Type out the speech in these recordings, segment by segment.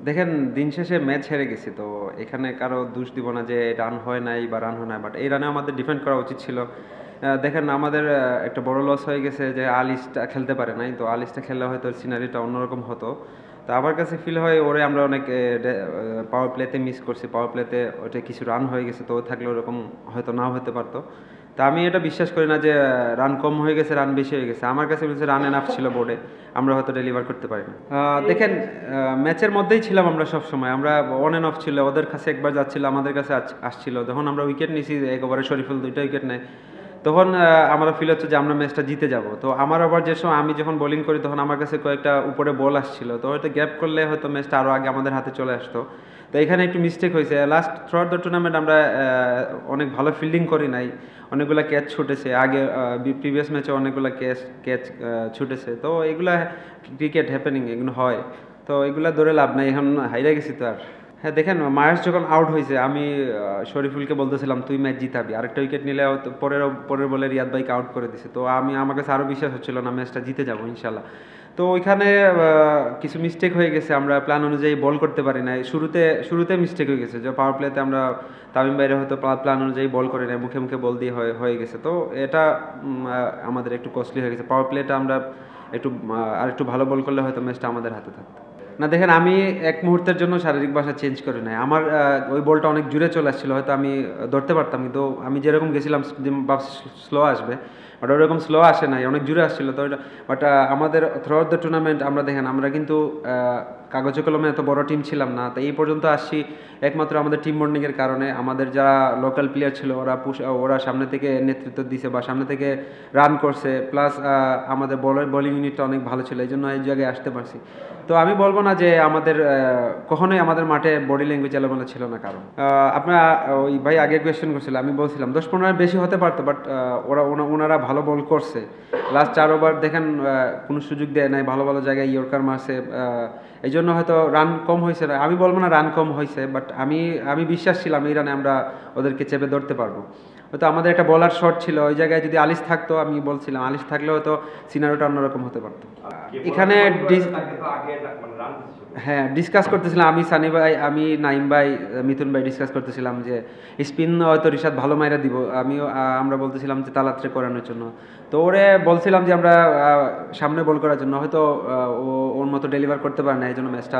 দেখেন দিন শেষে ম্যাচ হেরে গেছি তো এখানে কারো দোষ দিব না যে রান হয় নাই বা রান হয় নাই, বাট এই রানে আমাদের ডিফেন্ড করা উচিত ছিল। দেখেন আমাদের একটা বড় লস হয়ে গেছে যে আলিশটা খেলতে পারে নাই, তো আলিশটা খেললে হয়তো সিনারিটা অন্যরকম হতো। তো আমার কাছে ফিল হয় ওরে আমরা অনেক পাওয়ার প্লেতে মিস করছি, পাওয়ার প্লেতে ওটা কিছু রান হয়ে গেছে, তো ও থাকলে ওরকম হয়তো নাও হতে পারতো। তা আমি এটা বিশ্বাস করি না যে রান কম হয়ে গেছে রান বেশি হয়ে গেছে, আমার কাছে বলছে রান এনাফ ছিল বোর্ডে, আমরা হয়তো ডেলিভার করতে পারি না। দেখেন ম্যাচের মধ্যেই ছিলাম আমরা সব সময়, আমরা অন অ্যান্ড অফ ছিল, ওদের কাছে একবার যাচ্ছিল আমাদের কাছে আসছিল, যখন আমরা উইকেট নিয়েছি এক ওভারে শরীফুল 2টা উইকেট নেয়, তখন আমরা ফিল হচ্ছে যে আমরা ম্যাচটা জিতে যাব। তো আমার আবার যে সময় আমি যখন বোলিং করি তখন আমার কাছে কয়েকটা উপরে বল আসছিল, তো হয়তো গ্যাপ করলে হয়তো ম্যাচটা আরও আগে আমাদের হাতে চলে আসতো। তো এখানে একটু মিস্টেক হয়েছে, last through out the tournament আমরা অনেক ভালো ফিল্ডিং করি নাই, অনেকগুলো ক্যাচ ছুটেছে আগে, প্রিভিয়াস ম্যাচে অনেকগুলো ক্যাচ ছুটেছে, তো এগুলা ক্রিকেট হ্যাপেনিং, এগুলো হয়, তো এগুলা ধরে লাভ নাই, এখন হাইরা গেছি তো আর। হ্যাঁ দেখেন মায়াস যখন আউট হয়েছে আমি শরীফুলকে বলতেছিলাম তুই ম্যাচ জিতাবি, আরেকটা উইকেট নিলে হয়তো পরের বলে রিয়াদ ভাইকে আউট করে দিছে, তো আমার কাছে আরও বিশ্বাস হচ্ছিল না ম্যাচটা জিতে যাবো ইনশাল্লাহ। তো ওইখানে কিছু মিস্টেক হয়ে গেছে, আমরা প্ল্যান অনুযায়ী বল করতে পারি না, শুরুতে মিস্টেক হয়ে গেছে যে পাওয়ার প্লেতে আমরা তামিম বাইরে হয়তো প্ল্যান অনুযায়ী বল করি না, মুখে মুখে বল দিয়ে হয়ে গেছে, তো এটা আমাদের একটু কস্টলি হয়ে গেছে। পাওয়ার প্লেটা আমরা আর একটু ভালো বল করলে হয়তো ম্যাচটা আমাদের হাতে থাকতো না। দেখেন আমি এক মুহূর্তের জন্য শারীরিক ভাষা চেঞ্জ করি নাই, আমার ওই বলটা অনেক জুড়ে চলে আসছিল, হয়তো আমি ধরতে পারতাম, কিন্তু আমি যেরকম গেছিলাম স্লো আসবে, বাট ওরকম স্লো আসে নাই, অনেক জুড়ে আসছিল, তো ওইটা বাট আমাদের থ্রু আউট দ্য টুর্নামেন্ট আমরা দেখেন আমরা কিন্তু কাগজে কলমে এত বড় টিম ছিলাম না, তো এই পর্যন্ত আসছি একমাত্র আমাদের টিম বন্ডিংয়ের কারণে। আমাদের যারা লোকাল প্লেয়ার ছিল ওরা সামনে থেকে নেতৃত্ব দিছে বা সামনে থেকে রান করছে, প্লাস আমাদের বোলিং ইউনিটটা অনেক ভালো ছিল, এই জন্য এই জায়গায় আসতে পারছি। তো আমি বলবো না যে আমাদের কখনোই আমাদের মাঠে বডি ল্যাঙ্গুয়েজ এলোমেলো ছিল না কারণ। আপনার ওই ভাই আগে কোয়েশ্চেন করছিল, আমি বলছিলাম 10-15 বেশি হতে পারতো, বাট ওনারা ভালো বল করছে, লাস্ট 4 ওভার দেখেন কোনো সুযোগ দেয় নাই, ভালো ভালো জায়গায় ইয়র্কার মারছে, এই জন্য হয়তো রান কম হয়েছে না, আমি বলবো না রান কম হয়েছে, বাট আমি বিশ্বাস ছিলাম এই রানে আমরা ওদেরকে চেপে ধরতে পারবো। হয়তো আমাদের একটা বলার শট ছিল, ওই জায়গায় যদি আলিশ থাকতো, আমি বলছিলাম আলিশ থাকলে হয়তো সিনারিওটা অন্যরকম হতে পারতো। এখানে হ্যাঁ ডিসকাস করতেছিলাম আমি, সানি ভাই, আমি নাইম ভাই, মিথুন ভাই ডিসকাস করতেছিলাম যে স্পিন হয়তো রিশাদ ভালো মাইরা দিব, আমরা বলতেছিলাম যে তালাত্রে করানোর জন্য, তো ওরে বলছিলাম যে আমরা সামনে বল করার জন্য, হয়তো ওর মতো ডেলিভার করতে পারে না, এই জন্য ম্যাচটা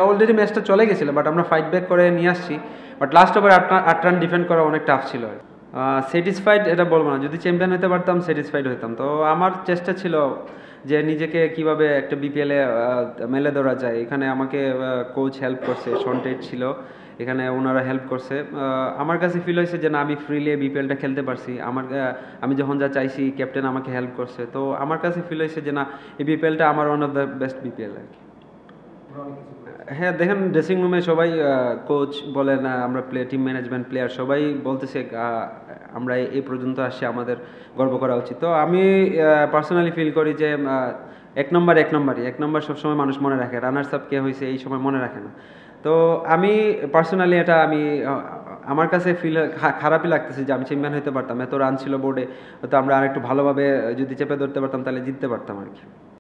অলরেডি ম্যাচটা চলে গেছিলো, বাট আমরা ফাইট ব্যাক করে নিয়ে আসছি, but last over 8 run defend করা অনেক টাফ ছিল। স্যাটিসফাইড এটা বলবো না, যদি চ্যাম্পিয়ন হতে পারতাম স্যাটিসফাইড হতাম। তো আমার চেষ্টা ছিল যে নিজেকে কিভাবে একটা বিপিএলে মেলে ধরা যায়, এখানে আমাকে কোচ হেল্প করছে, সন্টেট ছিল এখানে, ওনারা হেল্প করছে। আমার কাছে ফিল হয়েছে যে না আমি ফ্রিলি বিপিএলটা খেলতে পারছি, আমি যখন যা চাইছি ক্যাপ্টেন আমাকে হেল্প করছে, তো আমার কাছে ফিল হয়েছে যে না এই বিপিএলটা আমার one of the best BPL আর কি। হ্যাঁ দেখেন ড্রেসিং রুমে সবাই, কোচ বলেন আমরা টিম ম্যানেজমেন্ট প্লেয়ার সবাই বলতেছে আমরা এই পর্যন্ত আসছি, আমাদের গর্ব করা উচিত। তো আমি পার্সোনালি ফিল করি যে এক নম্বর সবসময় মানুষ মনে রাখে, রানার্স আপ কে হয়েছে এই সময় মনে রাখে না। তো আমি পার্সোনালি এটা আমার কাছে খারাপই লাগতেছে যে আমি চ্যাম্পিয়ন হতে পারতাম, এত রান ছিল বোর্ডে, তো আমরা আরেকটু ভালোভাবে যদি চেপে ধরতে পারতাম তাহলে জিততে পারতাম আর কি।